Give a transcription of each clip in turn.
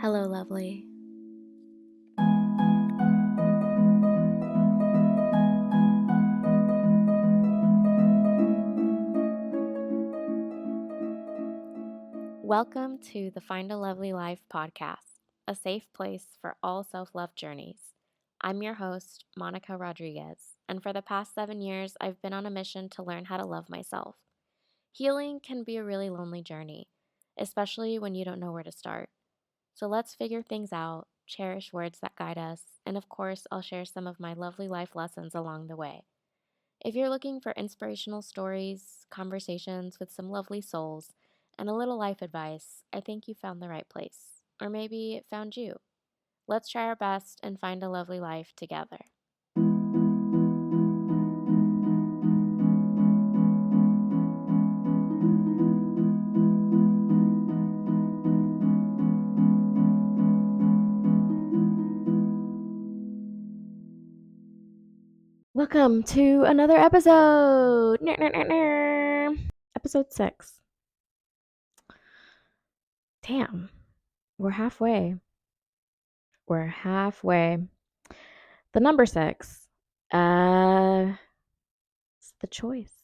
Hello, lovely. Welcome to the Find a Lovely Life podcast, a safe place for all self love journeys. I'm your host, Monica Rodriguez, and for the past 7 years, I've been on a mission to learn how to love myself. Healing can be a really lonely journey, especially when you don't know where to start. So let's figure things out, cherish words that guide us, and of course, I'll share some of my lovely life lessons along the way. If you're looking for inspirational stories, conversations with some lovely souls, and a little life advice, I think you found the right place. Or maybe it found you. Let's try our best and find a lovely life together. Welcome to another episode. Episode 6. Damn, we're halfway. We're halfway. The number 6. It's the choice.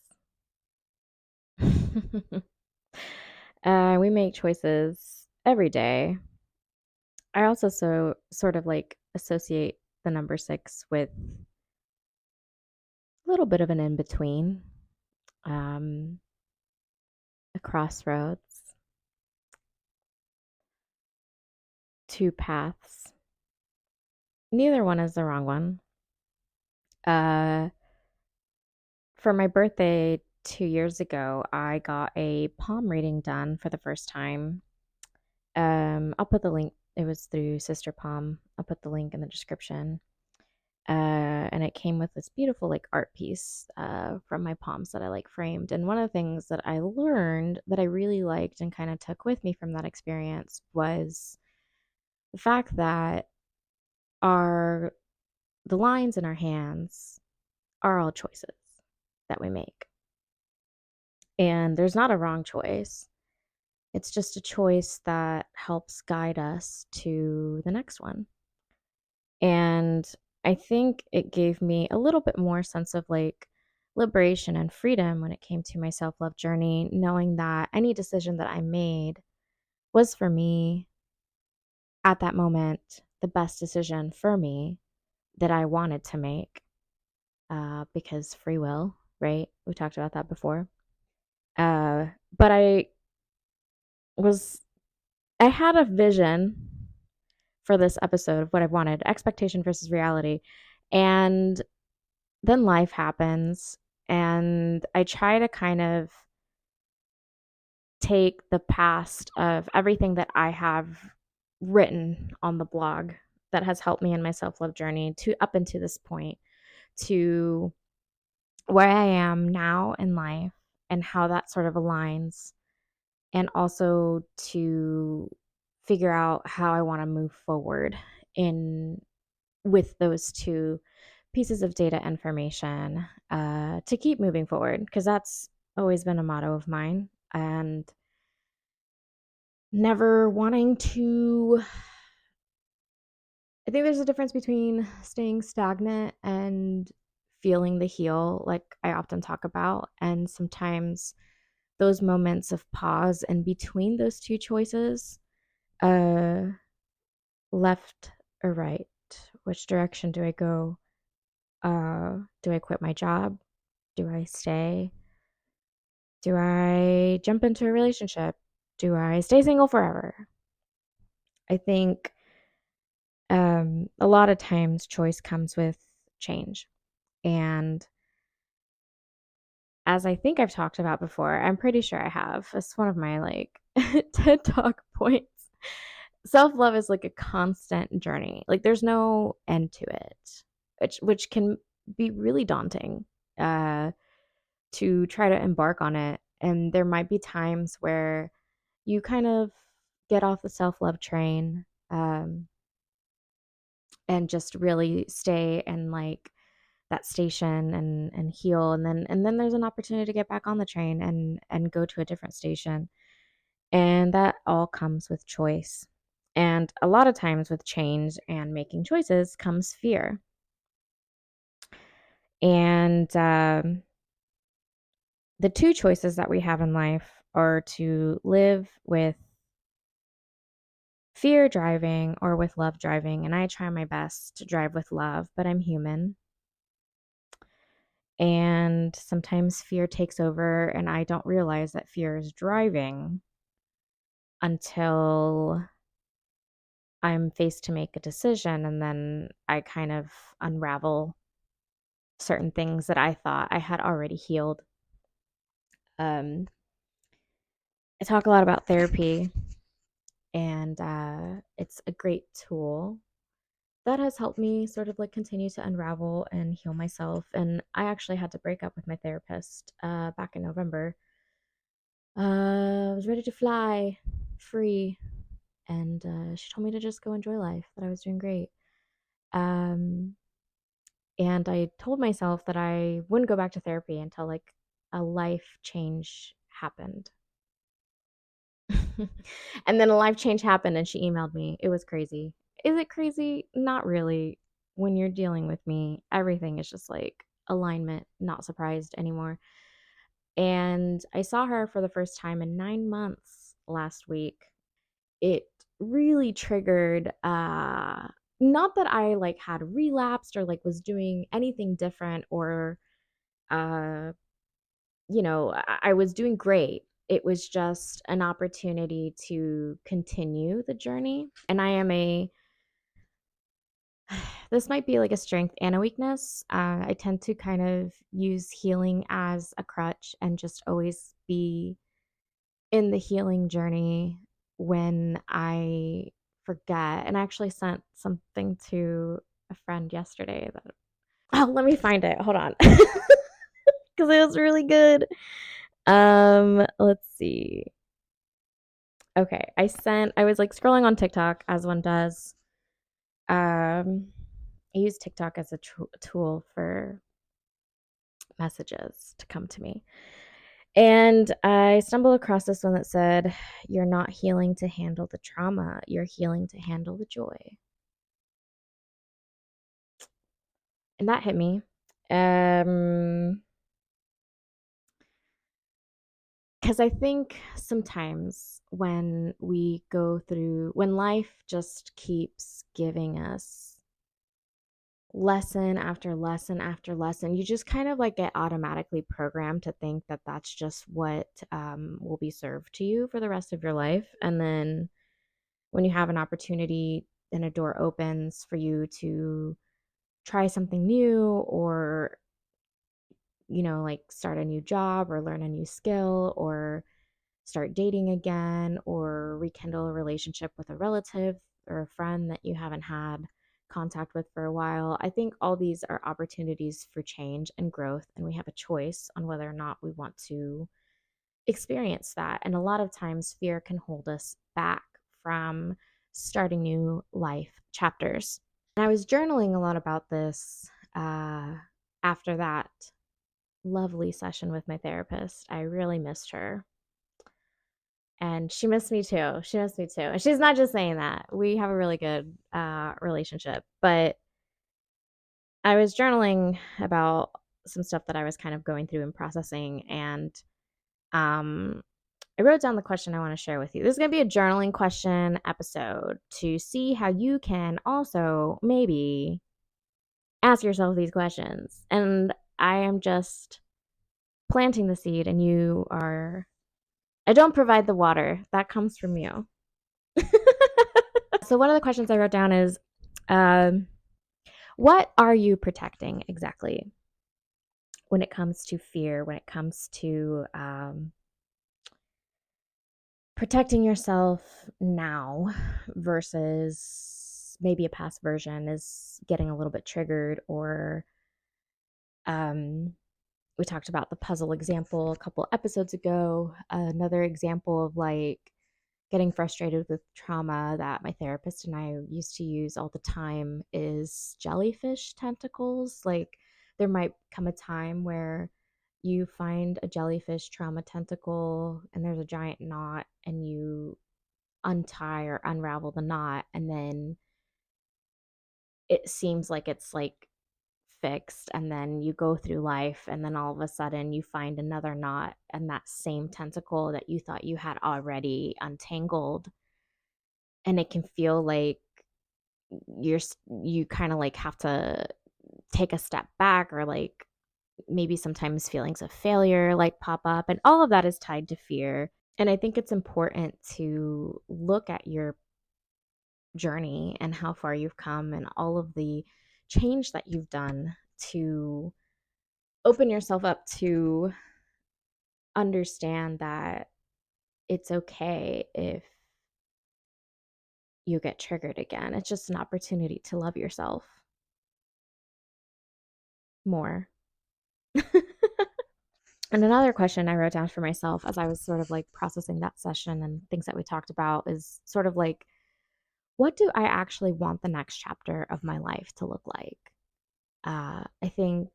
We make choices every day. I also sort of like associate the number 6 with a little bit of an in between, um, a crossroads, two paths. Neither one is the wrong one. Uh, for my birthday 2 years ago, I got a palm reading done for the first time. I'll put the link. It was through Sister Palm. I'll put the link in the description. And it came with this beautiful like art piece from my palms that I like framed. And one of the things that I learned that I really liked and kind of took with me from that experience was the fact that our the lines in our hands are all choices that we make. And there's not a wrong choice. It's just a choice that helps guide us to the next one. And I think it gave me a little bit more sense of like liberation and freedom when it came to my self love journey, knowing that any decision that I made was for me at that moment, the best decision for me that I wanted to make because free will, right? We talked about that before. But was, I had a vision for this episode of what I wanted, expectation versus reality. And then life happens, and I try to kind of take the past of everything that I have written on the blog that has helped me in my self-love journey to up into this point to where I am now in life and how that sort of aligns, and also to figure out how I want to move forward in with those two pieces of data information to keep moving forward, because that's always been a motto of mine, and never wanting to. I think there's a difference between staying stagnant and feeling the heel, like I often talk about, and sometimes those moments of pause in between those two choices, uh, left or right. Which direction do I go? Do I quit my job? Do I stay? Do I jump into a relationship? Do I stay single forever? I think a lot of times choice comes with change. And as I think I've talked about before, I'm pretty sure I have. It's one of my like TED Talk points. Self love is like a constant journey. Like there's no end to it, which can be really daunting to try to embark on it. And there might be times where you kind of get off the self love train, and just really stay in like that station and heal, and then there's an opportunity to get back on the train and go to a different station, and that all comes with choice. And a lot of times with change and making choices comes fear. And the two choices that we have in life are to live with fear driving or with love driving. And I try my best to drive with love, but I'm human. And sometimes fear takes over, and I don't realize that fear is driving until I'm faced to make a decision. And then I kind of unravel certain things that I thought I had already healed. Um, I talk a lot about therapy, and it's a great tool that has helped me sort of like continue to unravel and heal myself. And I actually had to break up with my therapist back in November. I was ready to fly free, and she told me to just go enjoy life, that I was doing great. Um, and I told myself that I wouldn't go back to therapy until like a life change happened. And then a life change happened and she emailed me. It was crazy. Is it crazy? Not really. When you're dealing with me, everything is just like alignment, not surprised anymore. And I saw her for the first time in 9 months last week. It really triggered not that I like had relapsed or like was doing anything different or uh I was doing great. It was just an opportunity to continue the journey. And I am a, this might be like a strength and a weakness. I tend to kind of use healing as a crutch and just always be in the healing journey when I forget. And I actually sent something to a friend yesterday that, oh, let me find it. Hold on. Because it was really good. Let's see. Okay, I was like scrolling on TikTok as one does. I use TikTok as a tool for messages to come to me. And I stumbled across this one that said, "You're not healing to handle the trauma, you're healing to handle the joy." And that hit me. Um, because I think sometimes when life just keeps giving us lesson after lesson after lesson, you just kind of like get automatically programmed to think that that's just what will be served to you for the rest of your life. And then when you have an opportunity and a door opens for you to try something new or, like start a new job or learn a new skill or start dating again or rekindle a relationship with a relative or a friend that you haven't had contact with for a while. I think all these are opportunities for change and growth, and we have a choice on whether or not we want to experience that. And a lot of times, fear can hold us back from starting new life chapters. And I was journaling a lot about this after that lovely session with my therapist. I really missed her. And she missed me too. She missed me too. And she's not just saying that. We have a really good relationship. But I was journaling about some stuff that I was kind of going through and processing. And um, I wrote down the question I want to share with you. This is going to be a journaling question episode to see how you can also maybe ask yourself these questions. And I am just planting the seed, and I don't provide the water. That comes from you. So one of the questions I wrote down is, um, what are you protecting exactly when it comes to fear, when it comes to protecting yourself now versus maybe a past version is getting a little bit triggered, or um, we talked about the puzzle example a couple episodes ago. Another example of like getting frustrated with trauma that my therapist and I used to use all the time is jellyfish tentacles. Like there might come a time where you find a jellyfish trauma tentacle and there's a giant knot and you untie or unravel the knot, and then it seems like it's like fixed, and then you go through life, and then all of a sudden you find another knot, and that same tentacle that you thought you had already untangled, and it can feel like you're you kind of like have to take a step back, or like maybe sometimes feelings of failure like pop up, and all of that is tied to fear. And I think it's important to look at your journey and how far you've come and all of the change that you've done to open yourself up to understand that it's okay if you get triggered again. It's just an opportunity to love yourself more. And another question I wrote down for myself as I was sort of like processing that session and things that we talked about is sort of like, what do I actually want the next chapter of my life to look like? I think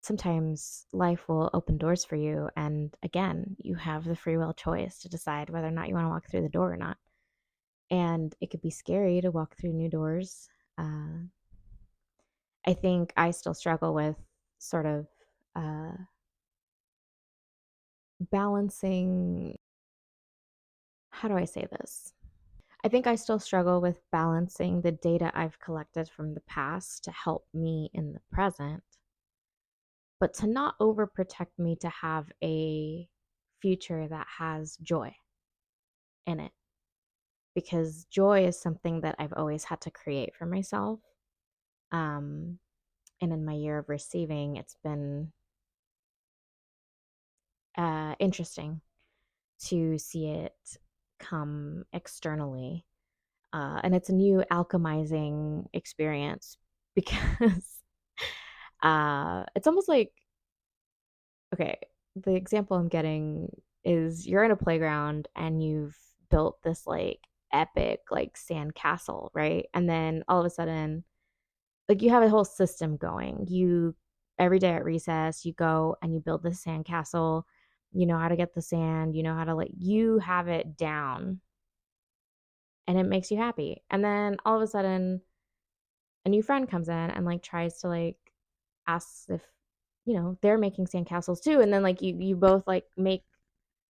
sometimes life will open doors for you. And again, you have the free will choice to decide whether or not you want to walk through the door or not. And it could be scary to walk through new doors. I think I still struggle with sort of uh, balancing. How do I say this? I think I still struggle with balancing the data I've collected from the past to help me in the present, but to not overprotect me to have a future that has joy in it. Because joy is something that I've always had to create for myself. Um, and in my year of receiving, it's been interesting to see it come externally. And it's a new alchemizing experience because it's almost like, okay, the example I'm getting is you're in a playground and you've built this like epic like sand castle, right? And then all of a sudden, like you have a whole system going. You every day at recess, you go and you build this sand castle. You know how to get the sand, you know how to like you have it down and it makes you happy. And then all of a sudden a new friend comes in and like tries to like ask if they're making sandcastles too, and then like you both like make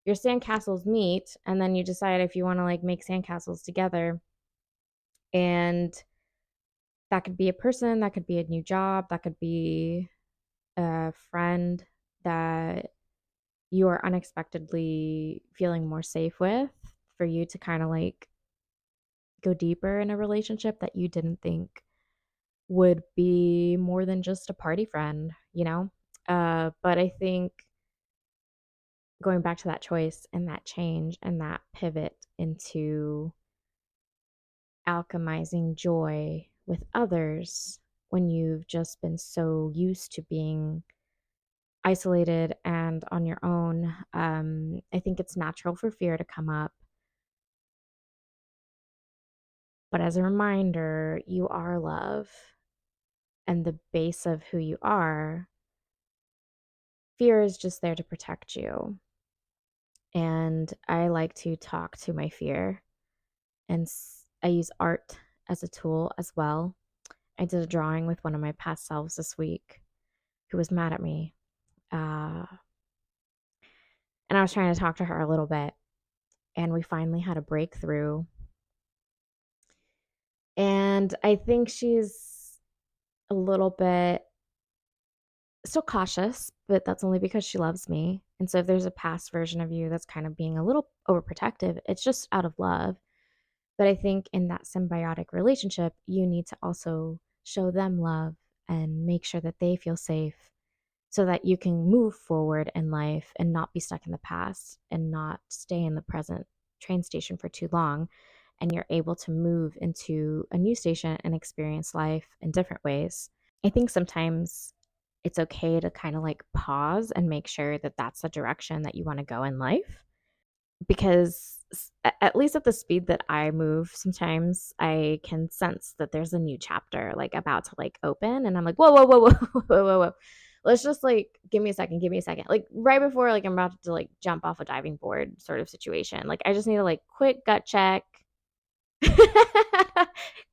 your sandcastles meet, and then you decide if you want to like make sandcastles together. And that could be a person, that could be a new job, that could be a friend that you are unexpectedly feeling more safe with, for you to kind of like go deeper in a relationship that you didn't think would be more than just a party friend. But I think going back to that choice and that change and that pivot into alchemizing joy with others when you've just been so used to being isolated and on your own, I think it's natural for fear to come up. But as a reminder, you are love, and the base of who you are, fear is just there to protect you. And I like to talk to my fear, and I use art as a tool as well. I did a drawing with one of my past selves this week who was mad at me. Uh, and I was trying to talk to her a little bit, and we finally had a breakthrough. And I think she's a little bit still cautious, but that's only because she loves me. And so if there's a past version of you that's kind of being a little overprotective, it's just out of love. But I think in that symbiotic relationship, you need to also show them love and make sure that they feel safe, so that you can move forward in life and not be stuck in the past and not stay in the present train station for too long. And you're able to move into a new station and experience life in different ways. I think sometimes it's okay to kind of like pause and make sure that that's the direction that you want to go in life. Because at least at the speed that I move, sometimes I can sense that there's a new chapter like about to like open, and I'm like, whoa, whoa, whoa, whoa, whoa, whoa, whoa. let's just like give me a second. Like right before like I'm about to like jump off a diving board sort of situation. Like I just need to like quick gut check.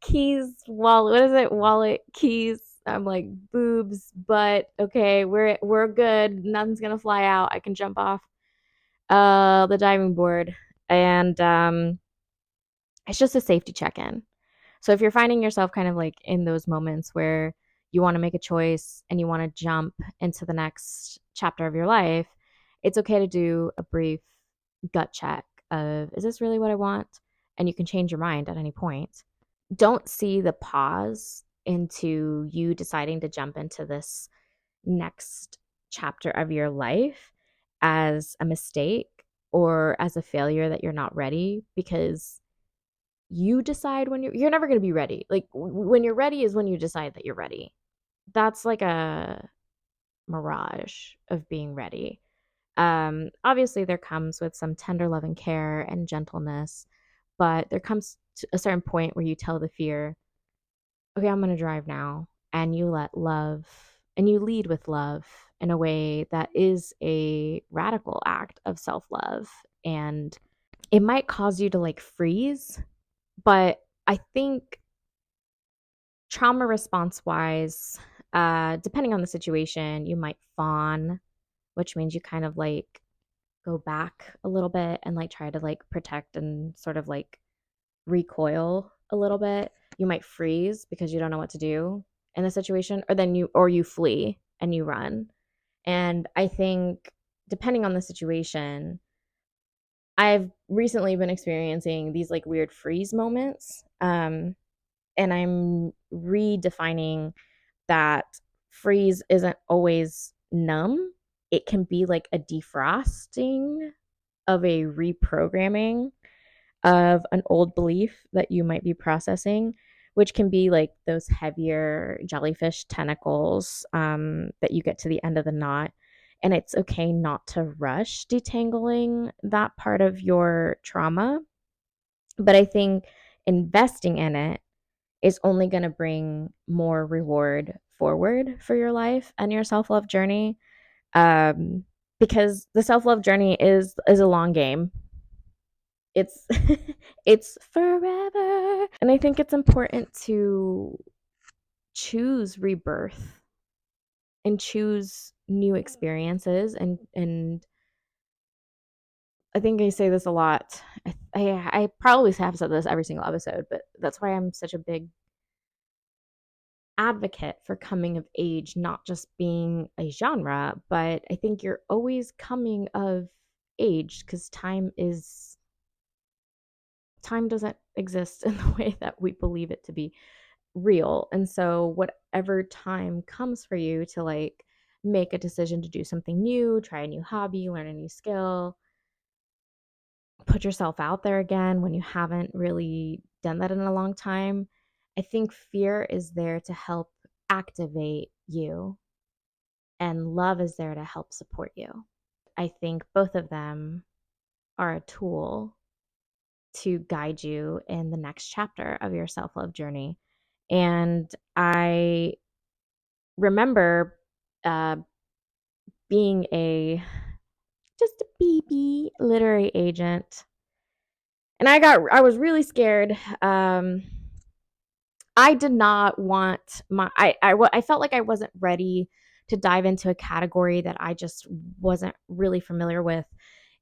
Keys, wallet, what is it? Wallet, keys. I'm like boobs, but okay, we're good. Nothing's gonna fly out. I can jump off the diving board. And it's just a safety check-in. So if you're finding yourself kind of like in those moments where you want to make a choice and you want to jump into the next chapter of your life, it's okay to do a brief gut check of, is this really what I want? And you can change your mind at any point. Don't see the pause into you deciding to jump into this next chapter of your life as a mistake or as a failure that you're not ready, because you decide when you're never going to be ready. Like when you're ready is when you decide that you're ready. That's like a mirage of being ready. Obviously there comes with some tender love and care and gentleness, but there comes to a certain point where you tell the fear, okay, I'm going to drive now. And you let love and you lead with love in a way that is a radical act of self love. And it might cause you to like freeze, but I think trauma response wise, depending on the situation, you might fawn, which means you kind of like go back a little bit and like try to like protect and sort of like recoil a little bit. You might freeze because you don't know what to do in the situation, or then you flee and you run. And I think depending on the situation, I've recently been experiencing these like weird freeze moments. And I'm redefining that freeze isn't always numb. It can be like a defrosting of a reprogramming of an old belief that you might be processing, which can be like those heavier jellyfish tentacles that you get to the end of the knot. And it's okay not to rush detangling that part of your trauma. But I think investing in it is only going to bring more reward forward for your life and your self-love journey, um, because the self-love journey is a long game. It's it's forever, and I think it's important to choose rebirth and choose new experiences. And I think I say this a lot. I probably have said this every single episode, but that's why I'm such a big advocate for coming of age not just being a genre, but I think you're always coming of age because time doesn't exist in the way that we believe it to be real. And so whatever time comes for you to like make a decision to do something new, try a new hobby, learn a new skill, put yourself out there again when you haven't really done that in a long time, I think fear is there to help activate you and love is there to help support you. I think both of them are a tool to guide you in the next chapter of your self love journey. And I remember uh, being just a BB literary agent, and I was really scared. I did not want I felt like I wasn't ready to dive into a category that I just wasn't really familiar with.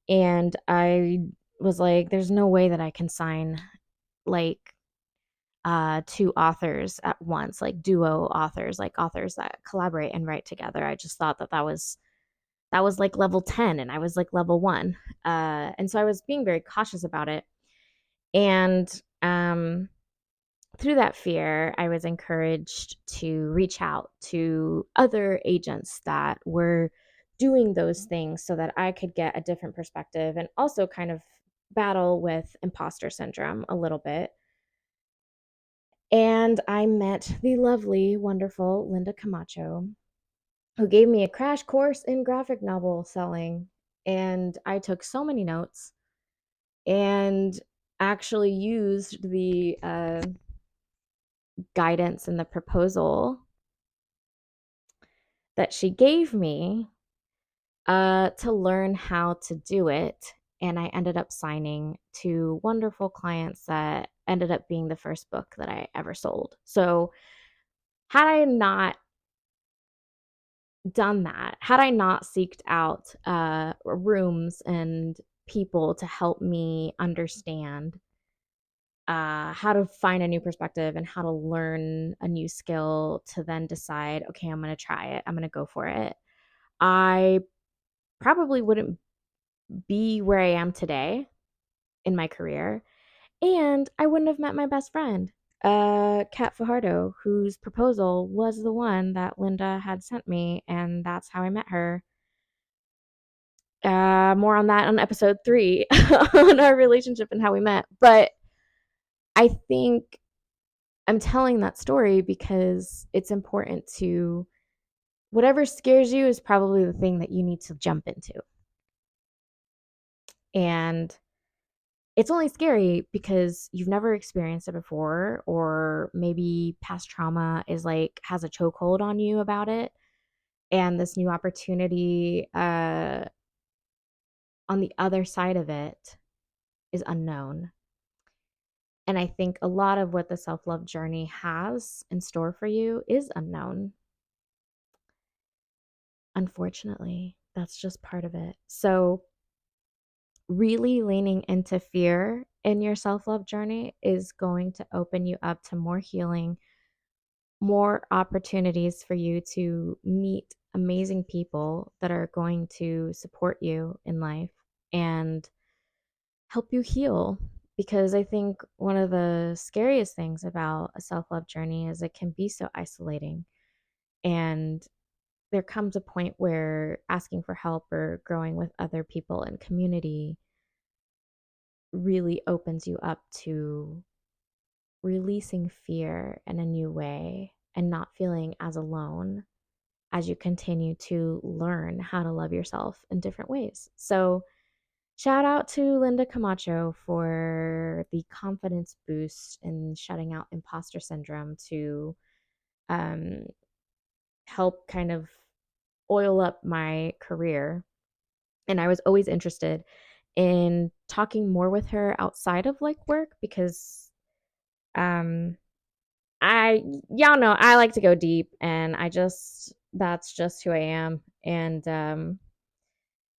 And I was like, there's no way that I can sign like two authors at once, like duo authors, like authors that collaborate and write together. I just thought that that was like level 10 and I was like level 1. And so I was being very cautious about it. And through that fear, I was encouraged to reach out to other agents that were doing those things so that I could get a different perspective and also kind of battle with imposter syndrome a little bit. And I met the lovely, wonderful Linda Camacho, who gave me a crash course in graphic novel selling. And I took so many notes and actually used the guidance and the proposal that she gave me to learn how to do it. And I ended up signing to wonderful clients that ended up being the first book that I ever sold. So, had I not done that, had I not seeked out rooms and people to help me understand how to find a new perspective and how to learn a new skill to then decide, okay, I'm going to try it, I'm going to go for it, I probably wouldn't be where I am today in my career. And I wouldn't have met my best friend, Kat Fajardo, whose proposal was the one that Linda had sent me. And that's how I met her. More on that on episode 3 on our relationship and how we met. But I think I'm telling that story because it's important to whatever scares you is probably the thing that you need to jump into. And it's only scary because you've never experienced it before, or maybe past trauma is like has a chokehold on you about it. And this new opportunity on the other side of it is unknown. And I think a lot of what the self love journey has in store for you is unknown. Unfortunately, that's just part of it. So, really leaning into fear in your self love journey is going to open you up to more healing, more opportunities for you to meet amazing people that are going to support you in life and help you heal. Because I think one of the scariest things about a self love journey is it can be so isolating. And there comes a point where asking for help or growing with other people in community really opens you up to releasing fear in a new way and not feeling as alone as you continue to learn how to love yourself in different ways. So, shout out to Linda Camacho for the confidence boost in shutting out imposter syndrome to um, help kind of oil up my career. And I was always interested in talking more with her outside of like work because um I y'all know I like to go deep and that's just who I am. And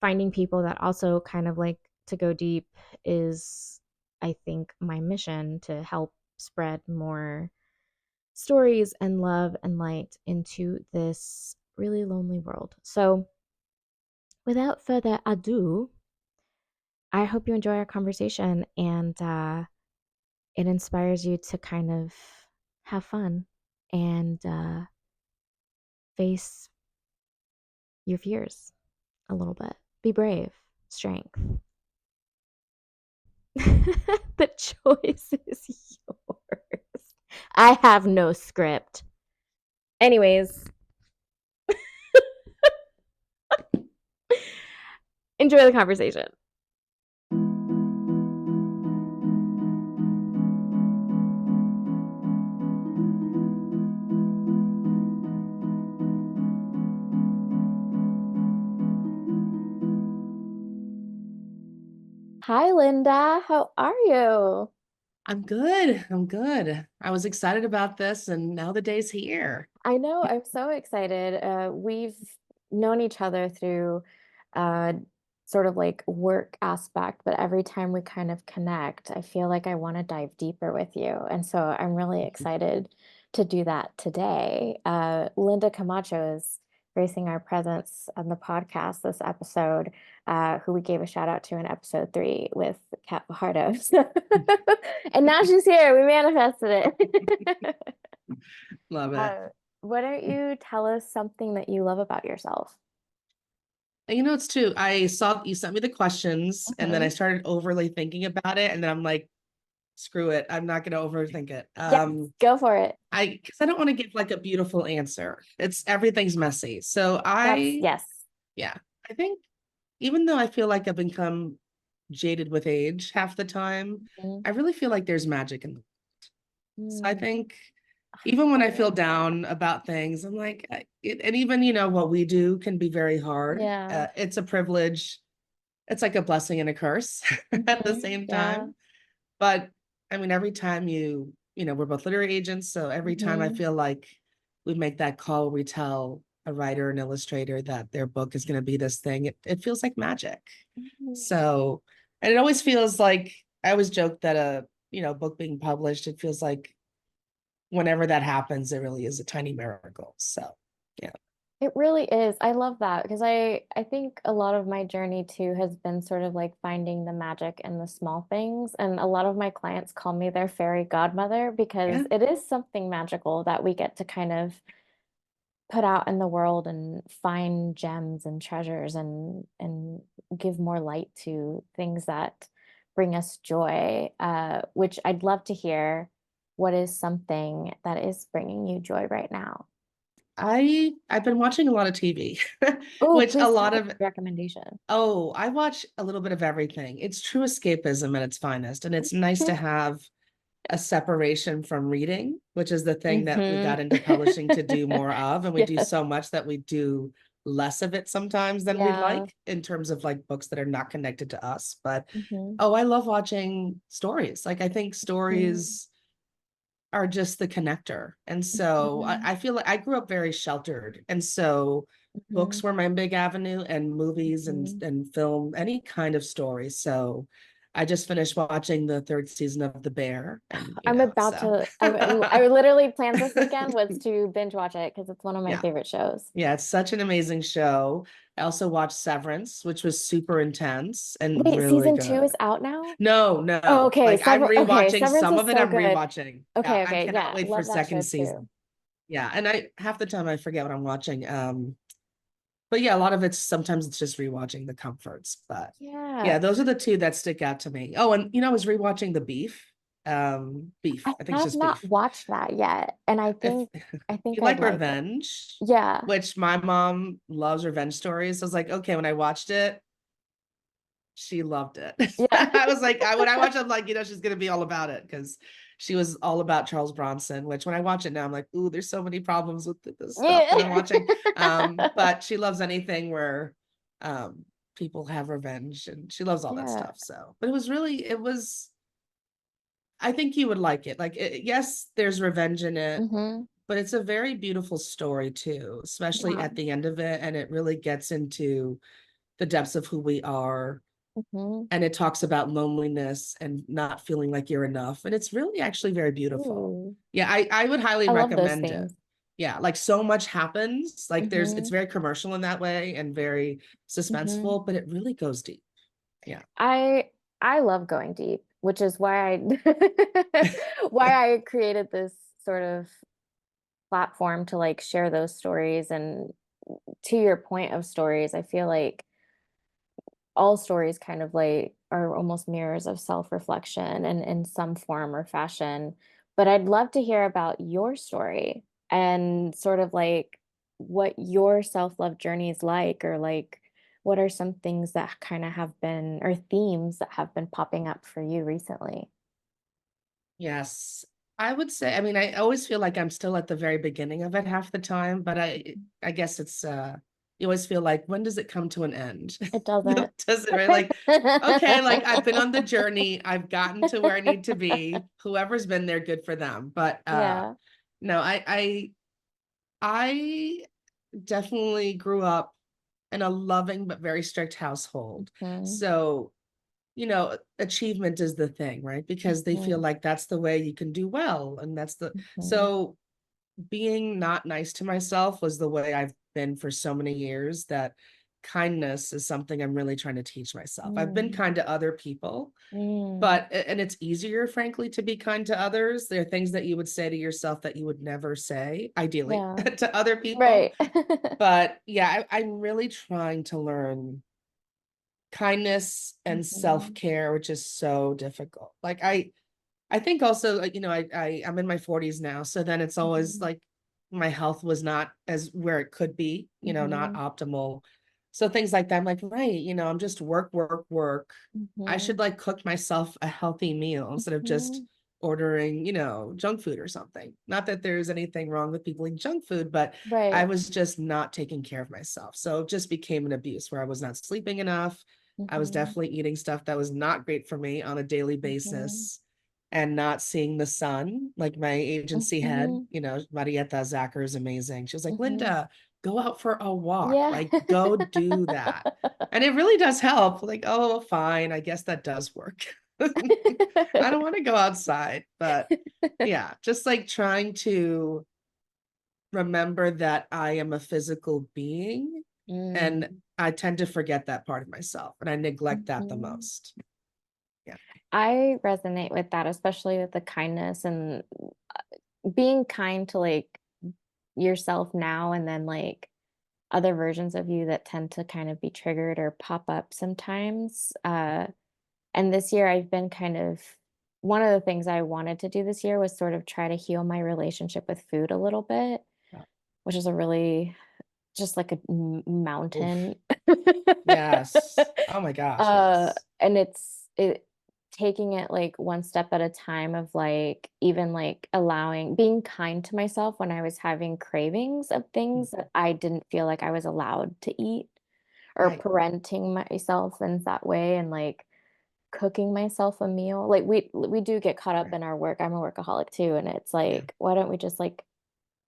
finding people that also kind of like to go deep is, I think, my mission to help spread more stories and love and light into this really lonely world. So, without further ado, I hope you enjoy our conversation and it inspires you to kind of have fun and face your fears a little bit. Be brave, strength. The choice is yours. I have no script. Anyways, enjoy the conversation. Hi, Linda. How are you? I'm good. I'm good. I was excited about this, and now the day's here. I know. I'm so excited. We've known each other through uh, sort of like work aspect, but every time we kind of connect, I feel like I want to dive deeper with you. And so I'm really excited to do that today. Linda Camacho is gracing our presence on the podcast this episode, who we gave a shout out to in episode 3 with Kat Fajardo. And now she's here. We manifested it. Love it. Uh, why don't you tell us something that you love about yourself? And it's true. I saw you sent me the questions, and then I Mhm. started overly thinking about it, and then I'm like, screw it. I'm not gonna overthink it. Yes, go for it. Because I don't want to give like a beautiful answer. It's everything's messy. So That's yes. yeah, I think even though I feel like I've become jaded with age half the time, Mhm. I really feel like there's magic in the. So I Mm. think Even when I I feel love that. down about things, I'm like, and even, what we do can be very hard. Yeah. It's a privilege. It's like a blessing and a curse at the same Yeah. time. But I mean, every time we're both literary agents. So every time I Mhm. feel like we make that call, we tell a writer and illustrator that their book is going to be this thing, it feels like magic. Mhm. So, and it always feels like, I always joke that book being published, it feels like whenever that happens, it really is a tiny miracle. So, yeah. It really is. I love that because I think a lot of my journey too has been sort of like finding the magic in the small things. And a lot of my clients call me their fairy godmother because Yeah. it is something magical that we get to kind of put out in the world and find gems and treasures and give more light to things that bring us joy. Which I'd love to hear what is something that is bringing you joy right now. I've been watching a lot of TV, Oh, which a please tell lot me of your recommendation. oh, I watch a little bit of everything. It's true escapism at its finest, and it's nice to have a separation from reading, which is the thing that we Hmm. got into publishing to do more of, and we do Yes. so much that we do less of it sometimes than we'd Yeah. like in terms of like books that are not connected to us. But Hmm. oh, I love watching stories. Like I think Hmm. stories are just the connector. And so Hmm. I feel like I grew up very sheltered. And so books Hmm. were my big avenue, and movies and, Hmm. and film, any kind of story. So I just finished watching the third season of The Bear, and I'm about so to, I literally planned this weekend was to binge watch it because it's one of my yeah. favorite shows. Yeah, it's such an amazing show. I also watched Severance, which was super intense and Wait, really season two is good. out now? No, Oh, no. okay. Like I'm Okay. rewatching Severance some is of it. so I'm good. rewatching. Yeah, Okay, I okay. cannot Yeah, wait for love that show second too. season. Yeah, and I half the time I forget what I'm watching. But yeah, a lot of it's sometimes it's just rewatching the comforts. But Yeah. yeah, those are the two that stick out to me. Oh, and I was rewatching the Beef. Beef. I I think it's have just not Beef. watched that yet, and If I you think I'd like like it. revenge, Yeah. which my mom loves revenge stories, so I was like, okay, when I watched it, she loved it. Yeah. I was like, when I watch it, I'm like, she's gonna be all about it because she was all about Charles Bronson, which when I watch it now, I'm like, ooh, there's so many problems with this stuff that I'm Yeah. watching. But she loves anything where people have revenge, and she loves all that Yeah. stuff. So, but it was, I think you would like it. Like, yes, there's revenge in it, Hmm. but it's a very beautiful story too, especially Yeah. at the end of it. And it really gets into the depths of who we are, Hmm. and it talks about loneliness and not feeling like you're enough, and it's really actually very beautiful. Ooh. Yeah, I would highly I love those recommend it. themes. Yeah, like so much happens, like it's Hmm. very commercial in that way and very Hmm. suspenseful, but it really goes deep. Yeah. I I love going deep, which is why why I created this sort of platform to like share those stories. And to your point of stories, I feel like all stories kind of like are almost mirrors of self-reflection and in some form or fashion. But I'd love to hear about your story and sort of like what your self-love journey is like, or like what are some things that kind of have been, or themes that have been popping up for you recently? Yes. I would say, I mean, I always feel like I'm still at the very beginning of it half the time, but I guess it's you always feel like, when does it come to an end? It doesn't. Does it, right? Like, okay, like I've been on the journey, I've gotten to where I need to be. Whoever's been there, good for them. But Yeah. no, I definitely grew up in a loving but very strict household. Hmm. So achievement is the thing, right? Because they feel Hmm. like that's the way you can do well. And Hmm. so being not nice to myself was the way I've been for so many years, that kindness is something I'm really trying to teach myself. I've been Hmm. kind to other people, Hmm. and it's easier, frankly, to be kind to others. There are things that you would say to yourself that you would never say, ideally, Yeah. to other people. Right. But yeah, I'm really trying to learn kindness and Hmm. self-care, which is so difficult. Like I think also, like, I'm in my 40s now, so then it's always Hmm. like my health was not as where it could be, not Hmm. optimal. So things like that, I'm like, right, I'm just work, work, work. I Hmm. should like cook myself a healthy meal instead of just Hmm. ordering, junk food or something. Not that there's anything wrong with people eating junk food, but I Right. was just not taking care of myself. So it just became an abuse where I was not sleeping enough. I was Mhm. definitely eating stuff that was not great for me on a daily Mhm. basis and not seeing the sun. Like my agency head, Mhm. Marietta Zacher is amazing. She was like, Mhm. Linda, go out for a walk. Yeah. Like, go do that. And it really does help. Like, oh, fine. I guess that does work. I don't want to go outside, but yeah, just like trying to remember that I am a physical being and Mm. I tend to forget that part of myself and I neglect that the Mhm. most. Yeah. I resonate with that, especially with the kindness and being kind to like yourself now and then like other versions of you that tend to kind of be triggered or pop up sometimes. And this year I've been kind of one of the things I wanted to do this year was sort of try to heal my relationship with food a little bit, Yeah. which is a really just like a Oof. mountain. Yes. Oh my gosh, yes. And it taking it like one step at a time of like even like allowing being kind to myself when I was having cravings of things that I didn't feel like I was allowed to eat or Right. parenting myself in that way and like cooking myself a meal. Like we do get caught up Right. in our work. I'm a workaholic too, and it's Yeah. like why don't we just like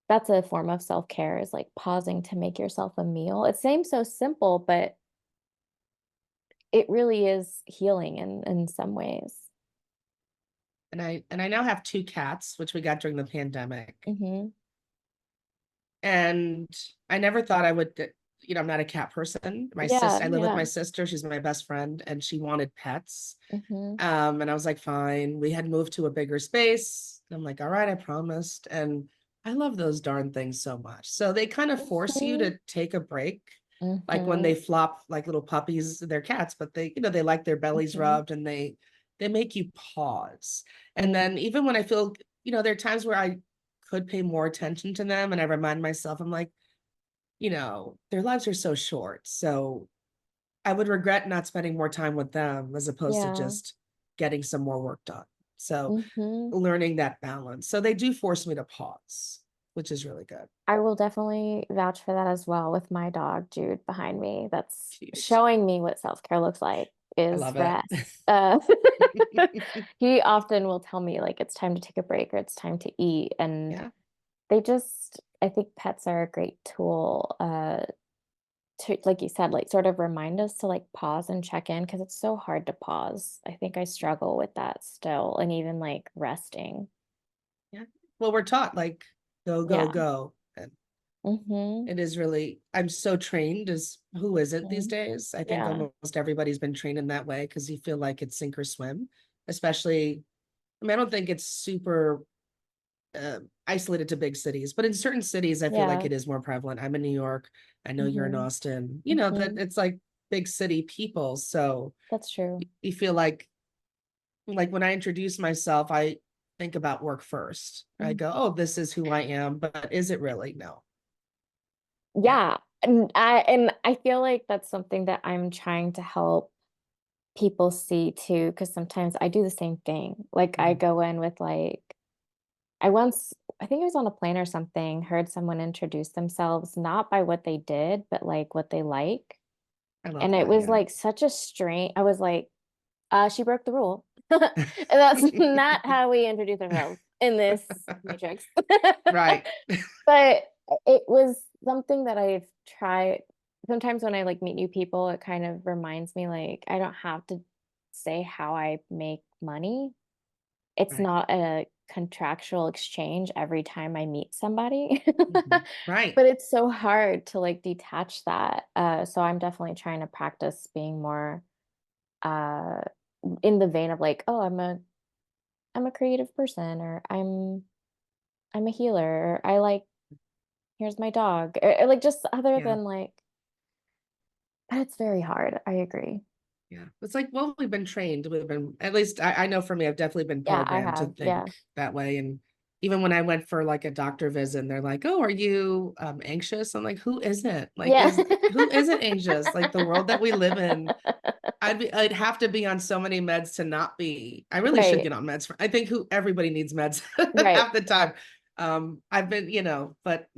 that's a form of self-care is like pausing to make yourself a meal. It seems so simple, but it really is healing in some ways. And I now have two cats, which we got during the pandemic. Mhm. And I never thought I would, I'm not a cat person. Yeah, I live with yeah. my sister, she's my best friend, and she wanted pets. Mhm. And I was like, fine. We had moved to a bigger space. I'm like, all right, I promised. And I love those darn things so much. So they kind of force you Mhm. to take a break. Like when Mhm. they flop like little puppies, they're cats, but they like their bellies Mhm. rubbed and they make you pause. And Mm. then even when I feel, there are times where I could pay more attention to them and I remind myself, I'm like, their lives are so short. So I would regret not spending more time with them as opposed to Yeah. just getting some more work done. So Mhm. learning that balance. So they do force me to pause, which is really good. I will definitely vouch for that as well with my dog, Jude, behind me. That's Cute. showing me what self-care looks like I is love it. rest. He often will tell me like it's time to take a break or it's time to eat. And Yeah. I think pets are a great tool to, like you said, like sort of remind us to like pause and check in because it's so hard to pause. I think I struggle with that still, and even like resting. Yeah. Well, we're taught like go, go, Yeah. go. And Mm-hmm. it is really, I'm so trained as who isn't these Hmm. days. I think Yeah. almost everybody's been trained in that way because you feel like it's sink or swim, especially, I mean, I don't think it's super isolated to big cities, but in certain cities, I feel like Yeah. it is more prevalent. I'm in New York. I know you're in Mm-hmm. Austin, that Mm-hmm. it's like big city people. So That's true. you feel like when I introduce myself, I think about work first. I Mm. go, oh, this is who I am, but is it really? No. Yeah. Yeah. And I feel like that's something that I'm trying to help people see too, because sometimes I do the same thing. Like I Mhm. go in with like I think it was on a plane or something, heard someone introduce themselves not by what they did, but like what they like. I love And it that. was Yeah. like such a strange, I was like, she broke the rule. And that's not how we introduce ourselves in this matrix. Right. But it was something that I've tried. Sometimes when I like meet new people, it kind of reminds me like I don't have to say how I make money. It's Right. not a contractual exchange every time I meet somebody. Mhm. Right. But it's so hard to like detach that. So I'm definitely trying to practice being more uh in the vein of like, oh, I'm a creative person or I'm a healer or I like here's my dog or like just other Yeah. than like but it's very hard. I agree. Yeah. It's like, well, we've been trained. We've been, at least I know for me, I've definitely been Yeah, I programmed to have. Yeah. think that way. And even when I went for like a doctor visit, and they're like, "Oh, are you anxious?" I'm like, "Who isn't? Like, Yeah. is who isn't anxious? Like the world that we live in, I'd have to be on so many meds to not be. I really should Right. get on meds. I think who everybody needs meds Right. half the time. I've been, but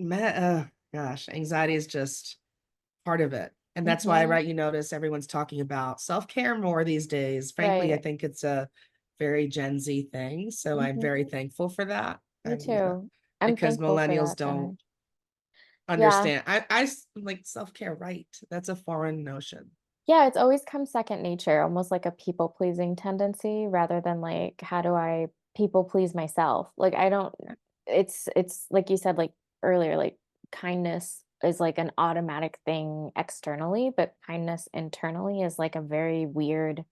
gosh, anxiety is just part of it. And that's why I Mm-hmm. write, you notice everyone's talking about self-care more these days. Frankly, I Right. think it's a very Gen Z thing. So I'm very Mm-hmm. thankful for that. Me And yeah, too. I'm because thankful for millennials that don't generation. Yeah. understand. Like self-care, right? That's a foreign notion. Yeah, it's always come second nature, almost like a people pleasing tendency rather than like, how do I people please myself? Like I don't it's like you said like earlier, like kindness is like an automatic thing externally, but kindness internally is like a very weird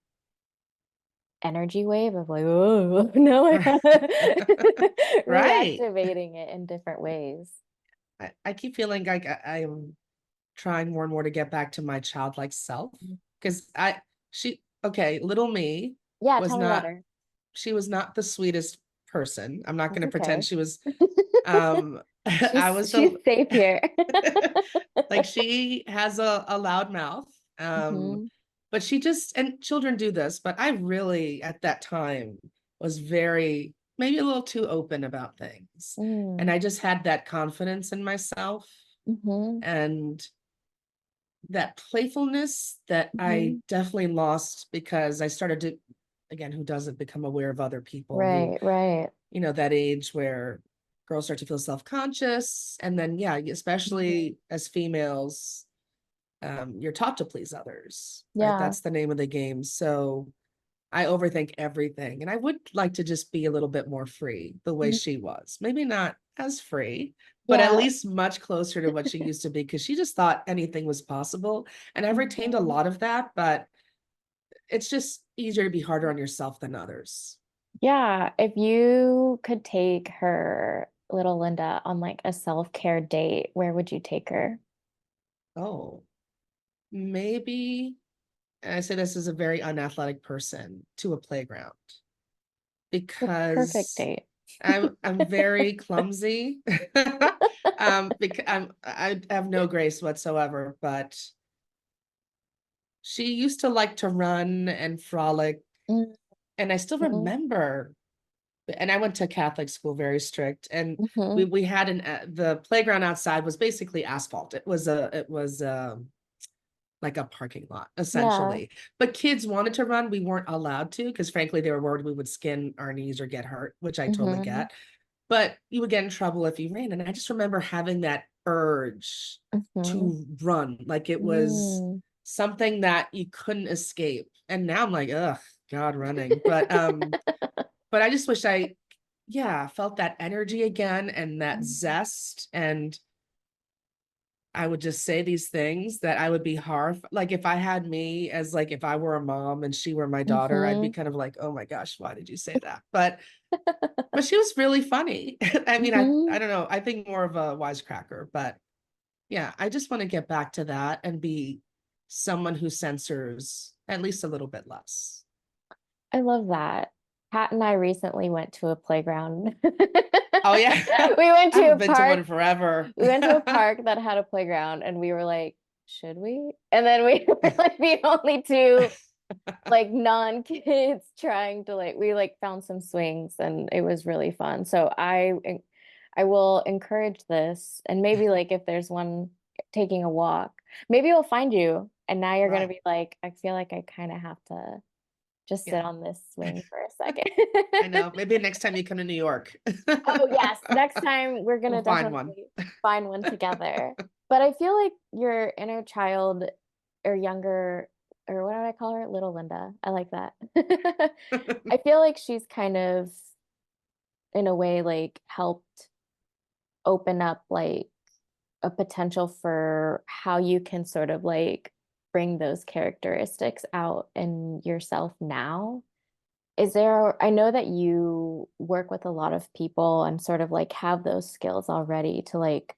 energy wave of like, oh, now I have Right. reactivating it in different ways. I keep feeling like I'm trying more and more to get back to my childlike self because okay, little me Yeah, was tell me about not, her. she was not the sweetest person. I'm not going That's to pretend okay. she was, um, I was She's the, safe here. like she has a loud mouth. Hmm. But she just, and children do this, but I really at that time was very, maybe a little too open about things. And Mm. I just had that confidence in myself Hmm. and that playfulness that I Hmm. definitely lost because I started to, again, who doesn't become aware of other people who, Right, right. that age where girls start to feel self-conscious. And then, yeah, Hmm. especially as females, you're taught to please others, right? Yeah. That's the name of the game. So I overthink everything. And I would like to just be a little bit more free the way Mhm. she was. Maybe not as free, but at Yeah. least much closer to what she used to be because she just thought anything was possible. And I've retained a Mhm. lot of that, but it's just easier to be harder on yourself than others. Yeah, if you could take her little Linda on like a self-care date, where would you take her? Oh, maybe, and I say this as a very unathletic person, to a playground The perfect because date. I'm very clumsy. Because I have no grace whatsoever, but she used to like to run and frolic. And I still Mm-hmm. remember, and I went to Catholic school, very strict, and we Hmm. we had the playground outside was basically asphalt. It was like a parking lot Yeah. essentially. But kids wanted to run, we weren't allowed to because frankly they were worried we would skin our knees or get hurt, which I totally Hmm. get. But you would get in trouble if you ran. And I just remember having that urge Hmm. to run, like it was Mm. something that you couldn't escape. And now I'm like, ugh, God, running. But I just wish yeah, felt that energy again and that zest. And I would just say these things that I would be horrified. Like if I had me as like if I were a mom and she were my daughter, I'd be Hmm. kind of like, oh my gosh, why did you say that? But she was really funny. I mean, I Hmm. don't know. I think more of a wisecracker, but yeah, I just want to get back to that and be someone who censors at least a little bit less. I love that. Pat and I recently went to a playground. Oh yeah. We went I to a haven't been to park. one forever. We went to a park that had a playground and we were like, should we? And then we were like the only two like non-kids trying to like we like found some swings and it was really fun. So I will encourage this and maybe like if there's one taking a walk, maybe it'll find you and now you're gonna Right. be like, I feel like I kind of have to just sit Yeah. on this swing for a second. I know. Maybe next time you come to New York, Oh yes, next time we're we'll gonna find one. definitely find one together. But I feel like your inner child or younger, or what do I call her? Little Linda. I like that. I feel like she's kind of, in a way, like helped open up like a potential for how you can sort of like bring those characteristics out in yourself now. Is there, I know that you work with a lot of people and sort of like have those skills already to like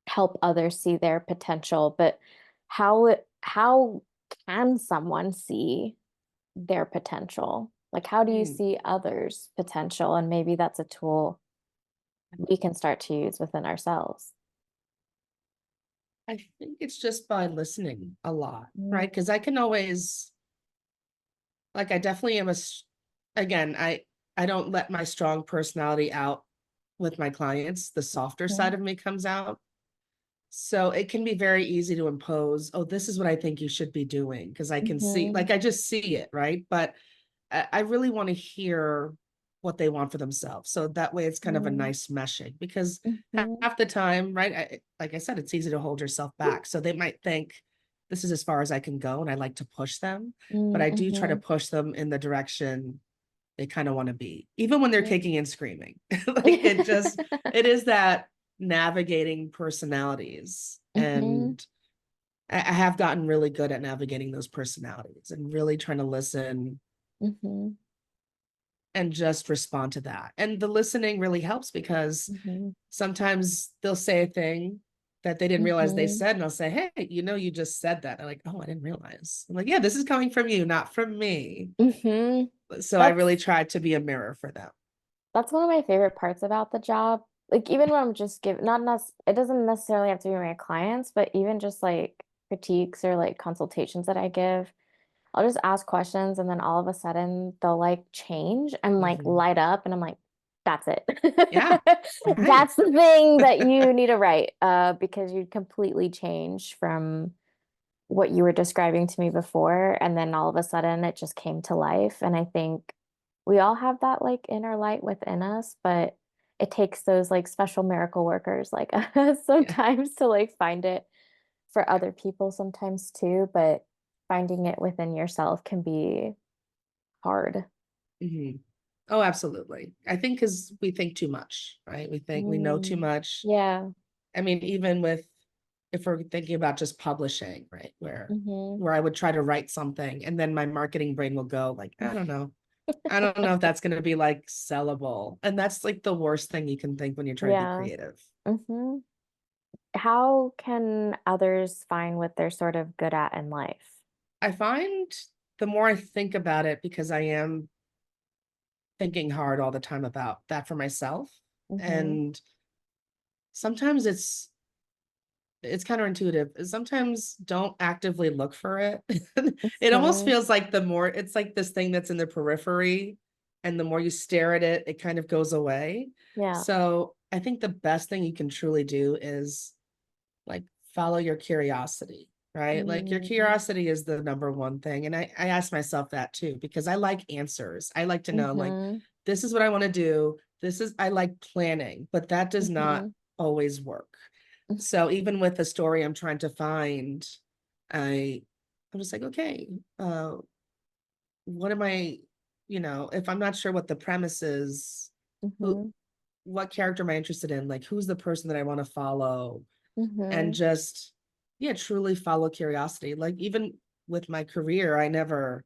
help others see their potential, but how can someone see their potential? Like how do you Hmm. see others' potential? And maybe that's a tool. we can start to use within ourselves. I think it's just by listening a lot, right? Mm, Because I can always, like, I definitely am again, I don't let my strong personality out with my clients. The softer side mhm, of me comes out. So it can be very easy to impose, oh, this is what I think you should be doing. Cause I can see, mhm, like, I just see it, right? But I really want to hear what they want for themselves. So that way it's kind of a mhm, nice meshing because mhm, half the time, right? Like I said, it's easy to hold yourself back. So they might think this is as far as I can go and I like to push them, but mm, I do try to mhm, push them in the direction they kind of want to be, even when they're mhm. kicking and screaming. Like it is that navigating personalities. Mhm, And I have gotten really good at navigating those personalities and really trying to listen mhm, and just respond to that. And the listening really helps because mhm, sometimes they'll say a thing that they didn't realize they mhm, said, and I'll say, hey, you just said that. They're like, oh, I didn't realize. I'm like, yeah, this is coming from you, not from me. mhm. So I really That's try to be a mirror for them. that's one of my favorite parts about the job. Like even when I'm just give not nec it doesn't necessarily have to be my clients, but even just like critiques or like consultations that I give, I'll just ask questions and then all of a sudden they'll like change and like Mhm. light up and I'm like, that's it. Yeah, right. That's the thing that you need to write, because you completely change from what you were describing to me before, and then all of a sudden it just came to life. And I think we all have that like inner light within us, but it takes those like special miracle workers like us Yeah. sometimes to like find it for other people sometimes too, but finding it within yourself can be hard. Mhm. Oh, absolutely. I think because we think too much, right? We think we know too Mm, much. yeah. I mean, even with if we're thinking about just publishing, right? Hmm. Where I would try to write something and then my marketing brain will go like, I don't know. I don't know if that's going to be like sellable. And that's like the worst thing you can think when you're trying to be Yeah. creative. Hmm. How can others find what they're sort of good at in life? I find the more I think about it, because I am thinking hard all the time about that for myself. Hmm. And sometimes it's counterintuitive. Sometimes don't actively look for it. It almost Hmm. feels like the more it's like this thing that's in the periphery, and the more you stare at it, it kind of goes away. Yeah. So I think the best thing you can truly do is like follow your curiosity, right? Like your Mm-hmm. curiosity is the number one thing. And I ask myself that too, because I like answers. I like to know, like, Mm-hmm. this is what I want to do. I like planning, but that does not Mm-hmm. always work. So even with the story I'm trying to find, I, I'm just like, okay, what am I, if I'm not sure what the premise is, who, Mm-hmm. what character am I interested in? Like, who's the person that I want to follow? And Mm-hmm. just, yeah, truly follow curiosity. Like even with my career, I never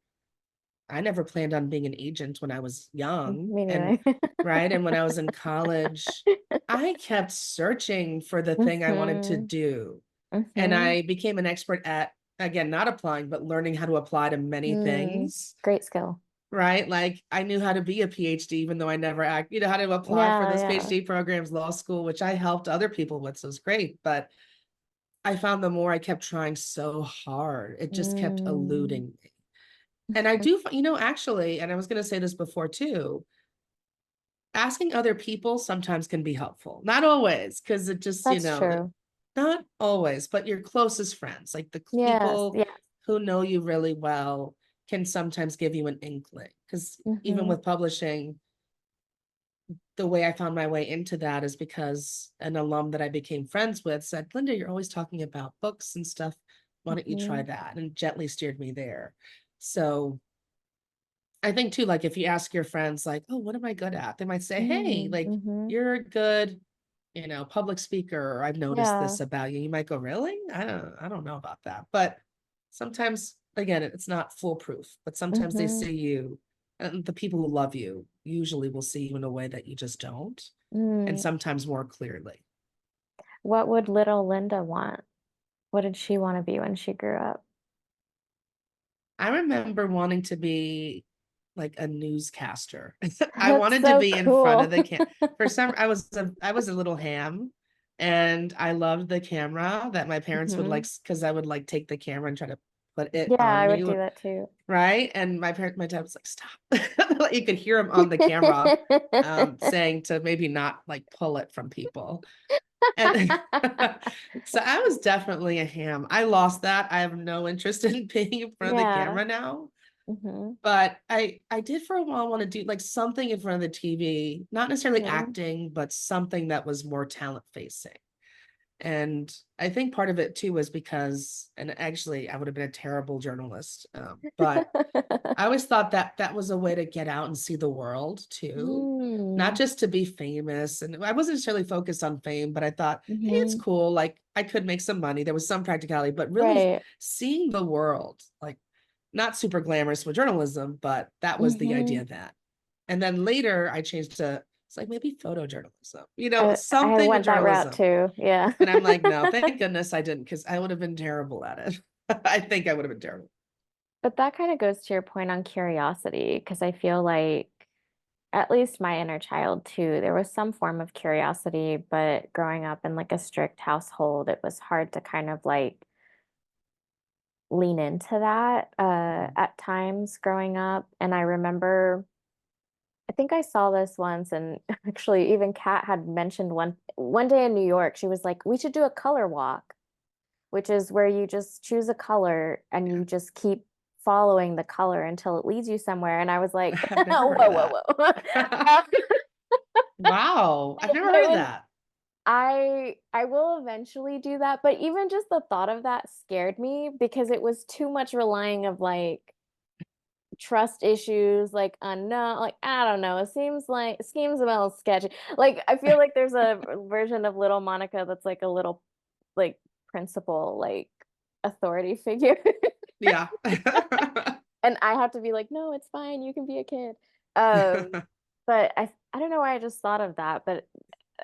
planned on being an agent when I was young. Me And neither. right. And when I was in college, I kept searching for the thing I wanted to Mm-hmm. do. And Mm-hmm. I became an expert at, again, not applying, but learning how to apply to many Mm. things. Great skill. Right. Like I knew how to be a PhD, even though I never how to apply for Yeah, those yeah. PhD programs, law school, which I helped other people with. So it was great. But I found the more I kept trying so hard, it just kept Mm. eluding me. And I do, actually, and I was going to say this before too, asking other people sometimes can be helpful. Not always, because it just, That's true. not always, but your closest friends, like the Yes, people yes. who know you really well, can sometimes give you an inkling. Because even Mm-hmm. with publishing, the way I found my way into that is because an alum that I became friends with said, Linda, you're always talking about books and stuff. Why don't you try Mm-hmm. that? And gently steered me there. So I think too, like if you ask your friends, like, oh, what am I good at? They might say, hey, like Mm-hmm. you're a good, public speaker, or I've noticed Yeah. this about you. You might go, really? I don't know about that. But sometimes, again, it's not foolproof, but sometimes they Mm-hmm. see you, and the people who love you usually will see you in a way that you just don't, and Mm. sometimes more clearly. What would little Linda want? What did she want to be when she grew up? I remember wanting to be. like a newscaster. I That's wanted to so be in front of cool. the for some I was a little ham, and I loved the camera that my parents would like, Hmm. because I would like take the camera and try to put it Yeah, on I would me, do that too. right? And my dad was like, stop. Like, you could hear him on the camera saying to maybe not like pull it from people. And so I was definitely a ham. I lost that. I have no interest in being in front of the Yeah. camera now. Hmm. But I did for a while want to do like something in front of the TV, not necessarily Hmm. acting, but something that was more talent facing. And I think part of it too was because, and actually I would have been a terrible journalist, but I always thought that that was a way to get out and see the world too, not Mm. just to be famous. And I wasn't necessarily focused on fame, but I thought, hey, it's Hmm. cool. Like I could make some money. There was some practicality, but really Right. seeing the world, like not super glamorous with journalism, but that was the Hmm. idea then. And then later I changed to, it's like maybe photojournalism, I something with went that route journalism. too. Yeah. And I'm like, no, thank goodness I didn't, because I would have been terrible at it. I think I would have been terrible. But that kind of goes to your point on curiosity, because I feel like at least my inner child too, there was some form of curiosity, but growing up in like a strict household, it was hard to kind of like lean into that at times growing up. And I remember, I think I saw this once, and actually even Kat had mentioned one day in New York, she was like, we should do a color walk, which is where you just choose a color and Yeah. you just keep following the color until it leads you somewhere. And I was like, I've never whoa, heard of whoa, that. whoa. Um, Wow. I've never heard of and that. I will eventually do that, but even just the thought of that scared me because it was too much relying of like trust issues, like unknown, like I don't know. It seems a little sketchy. Like I feel like there's a version of little Monica that's like a little like principal, like authority figure. Yeah. And I have to be like, no, it's fine, you can be a kid. But I don't know why I just thought of that, but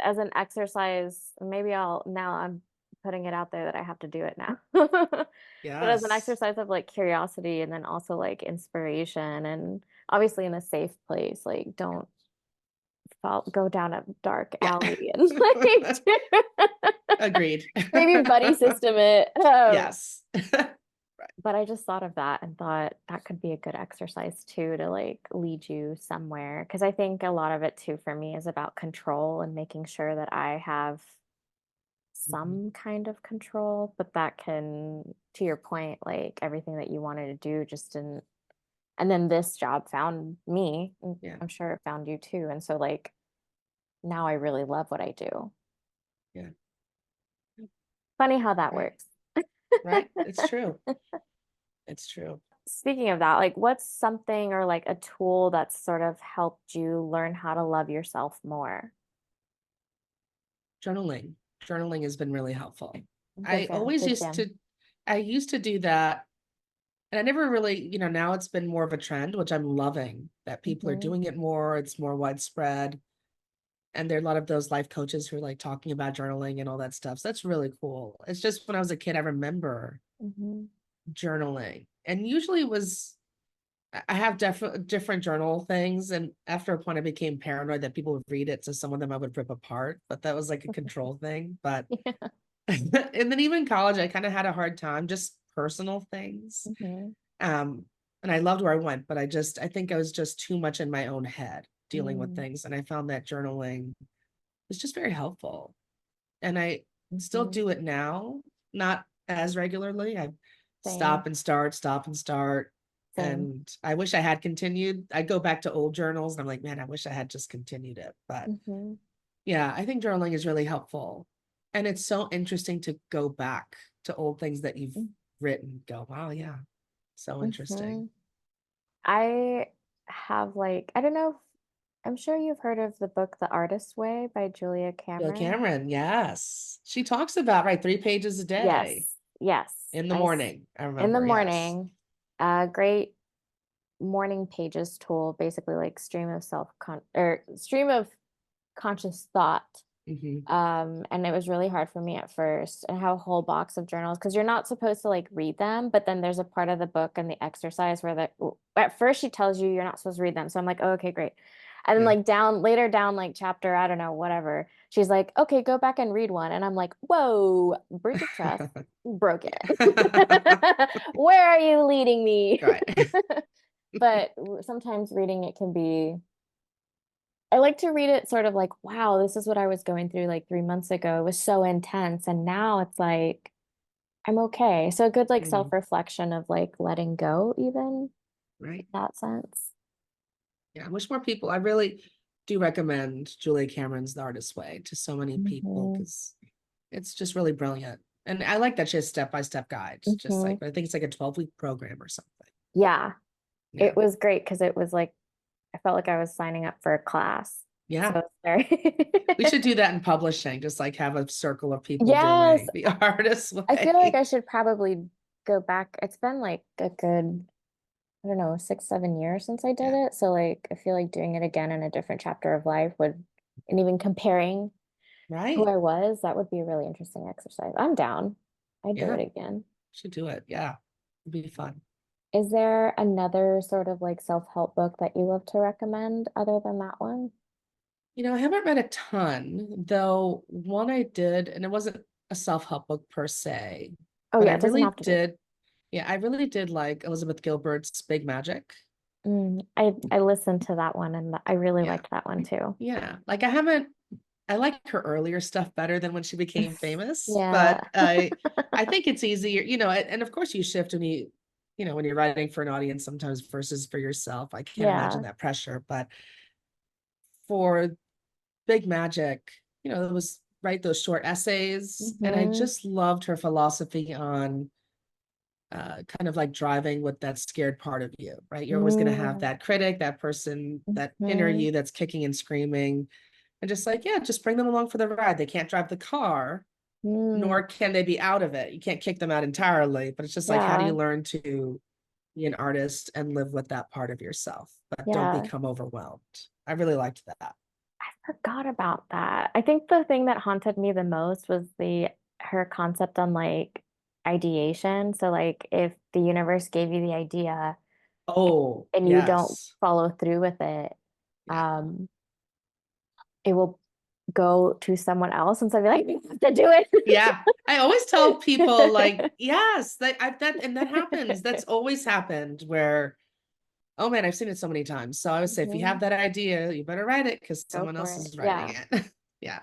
as an exercise, maybe I'll now I'm putting it out there that I have to do it now. But as an Yes. exercise of like curiosity and then also like inspiration and obviously in a safe place, like don't go down a dark Yeah. alley and like Agreed. maybe buddy system it. Yes. But I just thought of that and thought that could be a good exercise too to like lead you somewhere. Because I think a lot of it too for me is about control and making sure that I have Mhm. some kind of control, but that can, to your point, like everything that you wanted to do just didn't. And then this job found me. And Yeah. I'm sure it found you too. And so, like, now I really love what I do. Yeah. Funny how that Right. works. Right. It's true. It's true. Speaking of that, like, what's something or like a tool that's sort of helped you learn how to love yourself more? Journaling. Journaling has been really helpful. Big I fan, always big used fan. to, I used to do that. And I never really, now it's been more of a trend, which I'm loving, that people are Hmm. doing it more. It's more widespread. And there are a lot of those life coaches who are like talking about journaling and all that stuff. So that's really cool. It's just when I was a kid, I remember Hmm. journaling. And usually it was, I have different journal things. And after a point, I became paranoid that people would read it. So some of them I would rip apart, but that was like a control thing. But, Yeah. and then even in college, I kind of had a hard time, just personal things. Hmm. Um, and I loved where I went, but I think I was just too much in my own head dealing with Mm. things. And I found that journaling was just very helpful. And I still Hmm. do it now, not as regularly. I Same, stop and start. same. And I wish I had continued. I go back to old journals and I'm like, man, I wish I had just continued it. But Hmm. yeah, I think journaling is really helpful. And it's so interesting to go back to old things that you've written, go, wow, yeah, so Hmm. interesting. I have like, I don't know if, I'm sure you've heard of the book The Artist's Way by Julia Bill Cameron. Cameron, yes. She talks about, right, 3 pages a day Yes, yes. in the morning. I In the remember, yes. morning, a great morning pages tool, basically like stream of conscious thought. Hmm. And it was really hard for me at first. And I have a whole box of journals because you're not supposed to like read them, but then there's a part of the book and the exercise where at first she tells you you're not supposed to read them. So I'm like, oh, okay, great. And then Yeah. like down later down like chapter, I don't know, whatever. She's like, okay, go back and read one. And I'm like, whoa, breach of trust, broke Yeah. it. Where are you leading me? Right. But sometimes reading it can be I like to read it sort of like, wow, this is what I was going through like 3 months ago. It was so intense. And now it's like, I'm okay. So a good like Hmm. self-reflection of like letting go, even in Right. that sense. Yeah. I wish more people, I really do recommend Julia Cameron's The Artist's Way to so many people Hmm. because it's just really brilliant. And I like that she has step-by-step guides, just Hmm. like, I think it's like a 12-week program or something. Yeah, Yeah. it was great because it was like, I felt like I was signing up for a class. So Yeah. it's very, We should do that in publishing, just like have a circle of people yes, doing the artist's I feel like way. I should probably go back. It's been like a good I don't know, 6, 7 years since I did Yeah. it. So like I feel like doing it again in a different chapter of life would, and even comparing who Right. I was, that would be a really interesting exercise. I'm down. I'd do Yeah. it again. Should do it. Yeah. It'd be fun. Is there another sort of like self-help book that you love to recommend other than that one? I haven't read a ton, though one I did, and it wasn't a self-help book per se, Oh but yeah, it doesn't have to be. I really did like Elizabeth Gilbert's Big Magic. I listened to that one and I really Yeah. liked that one too. Yeah. Like I like her earlier stuff better than when she became famous, Yeah. but I think it's easier, and of course you shift when you're writing for an audience sometimes versus for yourself. I can't imagine Yeah. that pressure, but for Big Magic, it was write those short essays, and I Hmm. just loved her philosophy on kind of like driving with that scared part of you, right? You're always going to have Mm-hmm. that critic, that person, that inner you that's kicking and screaming, and just like, yeah, just bring them along for the ride. They can't drive the car, Mm. nor can they be out of it. You can't kick them out entirely, but it's just like, how do Yeah. you learn to be an artist and live with that part of yourself, but don't Yeah. become overwhelmed? I really liked that. Forgot about that. I think the thing that haunted me the most was the her concept on like ideation. So like if the universe gave you the idea Oh, and you don't yes. follow through with it, Yeah. um, it will go to someone else and so I'd be like, you have to do it. Yeah. I always tell people like, yes, that happens. That's always happened where, oh man, I've seen it so many times. So I would say if you have Mhm. that idea, you better write it because Go someone for else it. is writing Yeah. it. Yeah.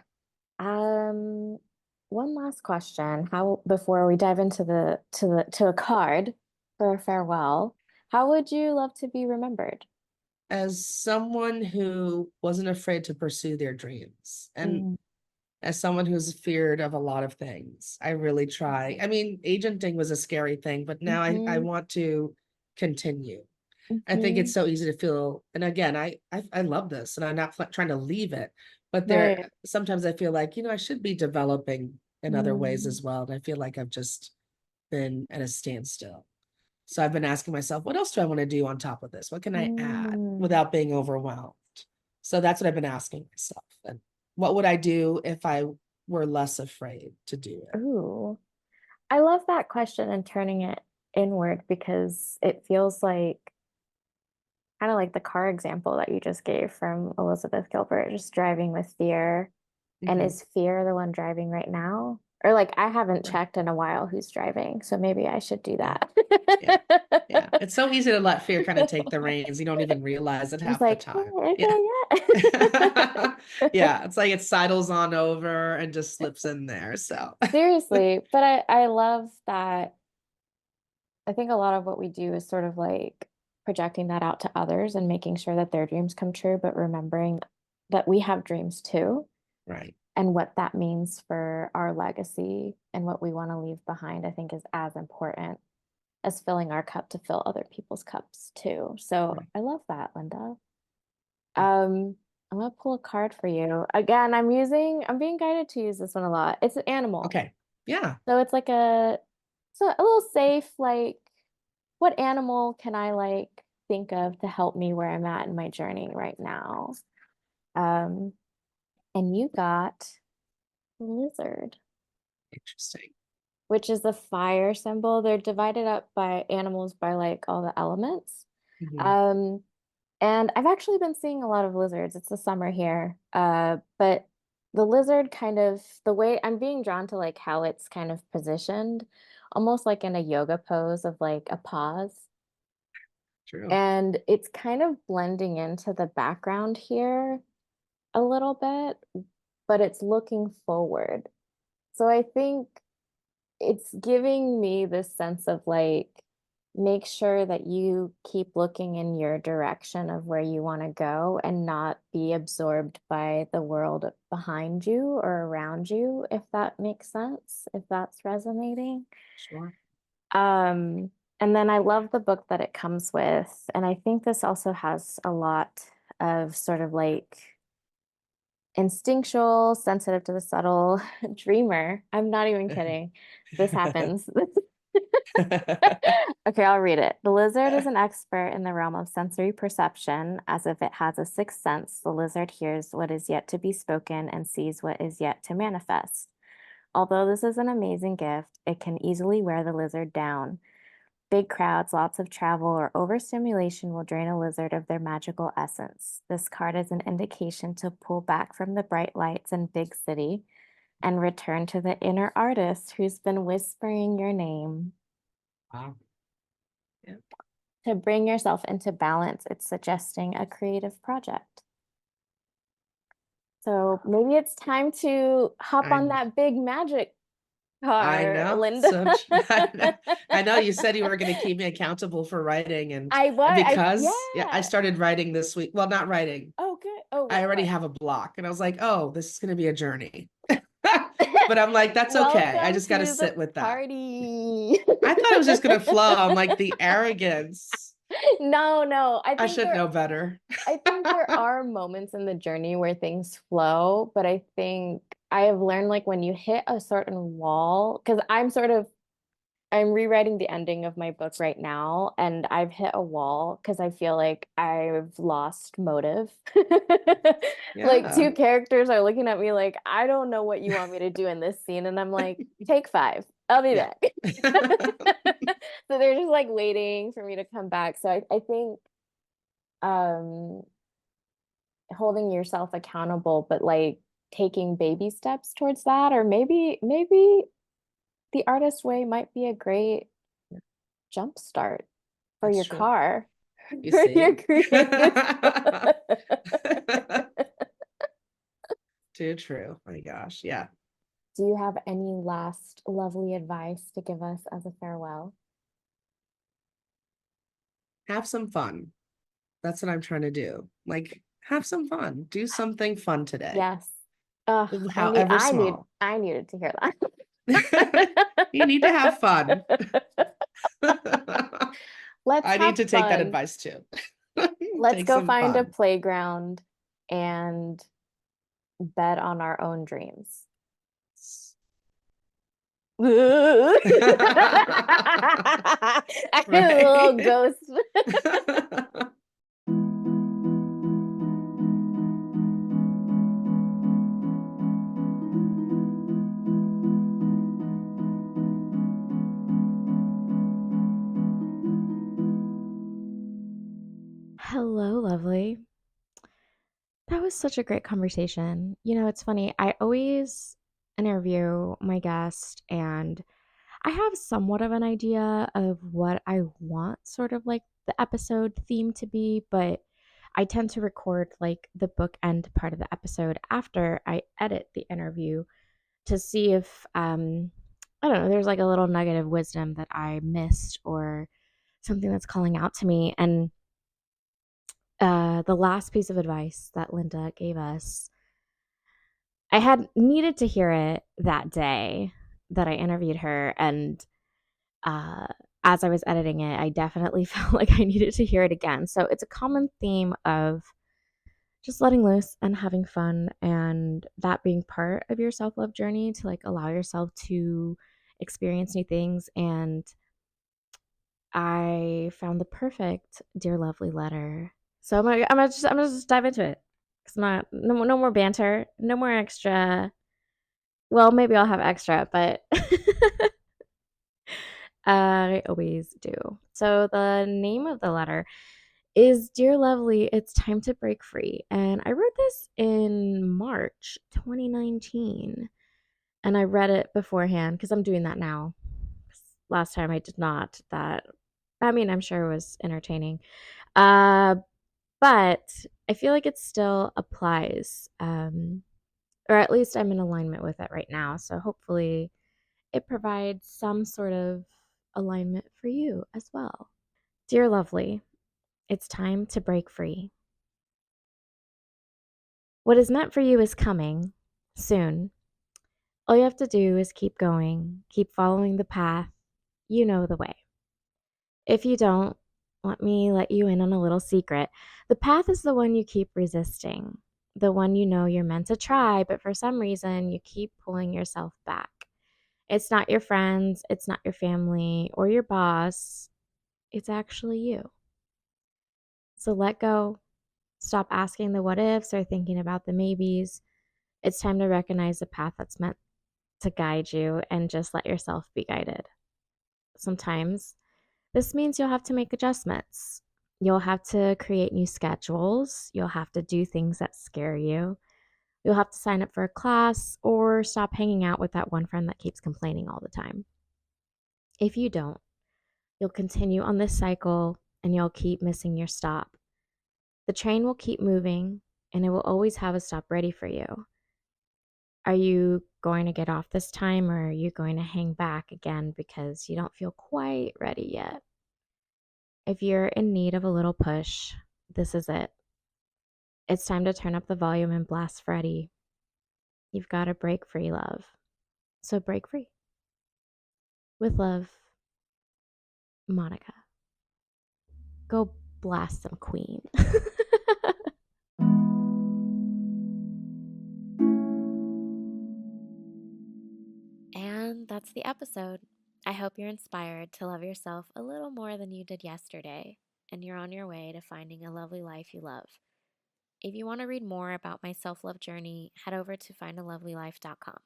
Um, one last question. How before we dive into to a card for a farewell, how would you love to be remembered? As someone who wasn't afraid to pursue their dreams and Mm. as someone who's feared of a lot of things, I really try. I mean, agenting was a scary thing, but now I Mhm. want to continue. I think it's Mhm. so easy to feel, and again, I love this, and I'm not trying to leave it, but Right. sometimes I feel like I should be developing in other ways Mm. as well, and I feel like I've just been at a standstill. So I've been asking myself, what else do I want to do on top of this? What can I add Mm. without being overwhelmed? So that's what I've been asking myself, and what would I do if I were less afraid to do it? Ooh. I love that question and turning it inward because it feels like kind of like the car example that you just gave from Elizabeth Gilbert, just driving with fear. And Mhm. is fear the one driving right now? Or like I haven't Right. checked in a while who's driving, so maybe I should do Yeah. that. Yeah. Yeah. It's so easy to let fear kind of take the reins. You don't even realize it Just half the like, time. "Oh, Yeah. okay, yeah. Yeah. It's like it sidles on over and just slips in there. So, Seriously, but I love that. I think a lot of what we do is sort of like projecting that out to others and making sure that their dreams come true, but remembering that we have dreams too, right. and what that means for our legacy and what we want to leave behind, I think is as important as filling our cup to fill other people's cups too. So Right. I love that, Linda. I'm gonna pull a card for you. Again, I'm being guided to use this one a lot. It's an animal. Okay. Yeah. So it's like a little safe, like what animal can I like think of to help me where I'm at in my journey right now? Um, and you got lizard, Interesting. which is the fire symbol. They're divided up by animals by like all the elements. Mhm. Um, and I've actually been seeing a lot of lizards. It's the summer here. But the lizard kind of the way I'm being drawn to like how it's kind of positioned, almost like in a yoga pose of like a pause. True. And it's kind of blending into the background here a little bit, but it's looking forward. So I think it's giving me this sense of like, make sure that you keep looking in your direction of where you want to go and not be absorbed by the world behind you or around you, if that makes sense, if that's resonating. Sure. Um, and then I love the book that it comes with. And I think this also has a lot of sort of like instinctual, sensitive to the subtle, dreamer. I'm not even kidding. This happens. Okay, I'll read it. The lizard is an expert in the realm of sensory perception. As if it has a sixth sense, the lizard hears what is yet to be spoken and sees what is yet to manifest. Although this is an amazing gift, it can easily wear the lizard down. Big crowds, lots of travel, or overstimulation will drain a lizard of their magical essence. This card is an indication to pull back from the bright lights and big city and return to the inner artist who's been whispering your name. Wow. Yeah. To bring yourself into balance, it's suggesting a creative project. So maybe it's time to hop I on know. that big magic I car, know. Linda. I know you said you were going to keep me accountable for writing, and I was, because yeah, I yeah. started writing this week. Well, not writing. Oh, good. Oh, I already what? have a block, and I was like, oh, this is going to be a journey. But I'm like, that's okay. I Welcome just got to to the sit with that. party. I thought it was just going to flow. I'm like, the arrogance. No, no. I should know better. I think there are moments in the journey where things flow, but I think I have learned like when you hit a certain wall, because I'm rewriting the ending of my book right now, and I've hit a wall because I feel like I've lost motive. Like two Yeah. characters are looking at me like, I don't know what you want me to do in this scene, and I'm like, take five, I'll be Yeah. back. So they're just like waiting for me to come back. So I think um holding yourself accountable, but like taking baby steps towards that, or maybe the artist way might be a great jump start for That's your true. car, You for your see? creative. Too true. My gosh. Yeah. Do you have any last lovely advice to give us as a farewell? Have some fun. That's what I'm trying to do. Like, have some fun. Do something fun today, Yes. Ugh, however small. I needed to hear that. You need to have fun. Let's I need have to take that fun. advice too. Let's Take go some find a fun. playground and bet on our own dreams. I feel a little Right. ghost. Hello, lovely. That was such a great conversation. You know, it's funny. I always interview my guest and I have somewhat of an idea of what I want sort of like the episode theme to be, but I tend to record like the book end part of the episode after I edit the interview to see if I don't know, there's like a little nugget of wisdom that I missed or something that's calling out to me. And the last piece of advice that Linda gave us, I had needed to hear it that day that I interviewed her. And uh, as I was editing it, I definitely felt like I needed to hear it again. So it's a common theme of just letting loose and having fun, and that being part of your self love journey to like allow yourself to experience new things. And I found the perfect dear lovely letter. So I'm gonna just dive into it. It's not no more banter, no more extra Well, maybe I'll have extra, but I always do. So the name of the letter is Dear Lovely, it's time to break free. And I wrote this in March 2019. And I read it beforehand because I'm doing that now. Last time I did not. That, I mean, I'm sure it was entertaining. Uh, but I feel like it still applies. Or at least I'm in alignment with it right now. So hopefully it provides some sort of alignment for you as well. Dear Lovely, it's time to break free. What is meant for you is coming soon. All you have to do is keep going, keep following the path. You know the way. If you don't, let me let you in on a little secret. The path is the one you keep resisting, the one you know you're meant to try, but for some reason you keep pulling yourself back. It's not your friends, it's not your family or your boss, it's actually you. So let go. Stop asking the what ifs or thinking about the maybes. It's time to recognize the path that's meant to guide you and just let yourself be guided. Sometimes this means you'll have to make adjustments. You'll have to create new schedules. You'll have to do things that scare you. You'll have to sign up for a class or stop hanging out with that one friend that keeps complaining all the time. If you don't, you'll continue on this cycle and you'll keep missing your stop. The train will keep moving and it will always have a stop ready for you. Are you going to get off this time or are you going to hang back again because you don't feel quite ready yet? If you're in need of a little push, this is it. It's time to turn up the volume and blast Freddie. You've got to break free, love. So break free. With love, Monica. Go blast some Queen. And that's the episode. I hope you're inspired to love yourself a little more than you did yesterday, and you're on your way to finding a lovely life you love. If you want to read more about my self love journey, head over to findalovelylife.com.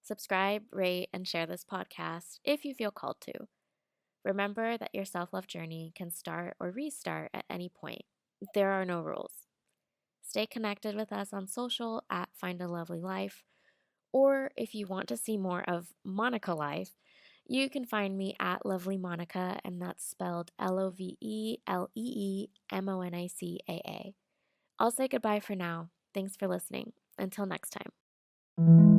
Subscribe, rate, and share this podcast if you feel called to. Remember that your self love journey can start or restart at any point. There are no rules. Stay connected with us on social at Find a Lovely Life, or if you want to see more of Monica Life, you can find me at Lovely Monica, and that's spelled LOVELEEMONICAA. I'll say goodbye for now. Thanks for listening. Until next time.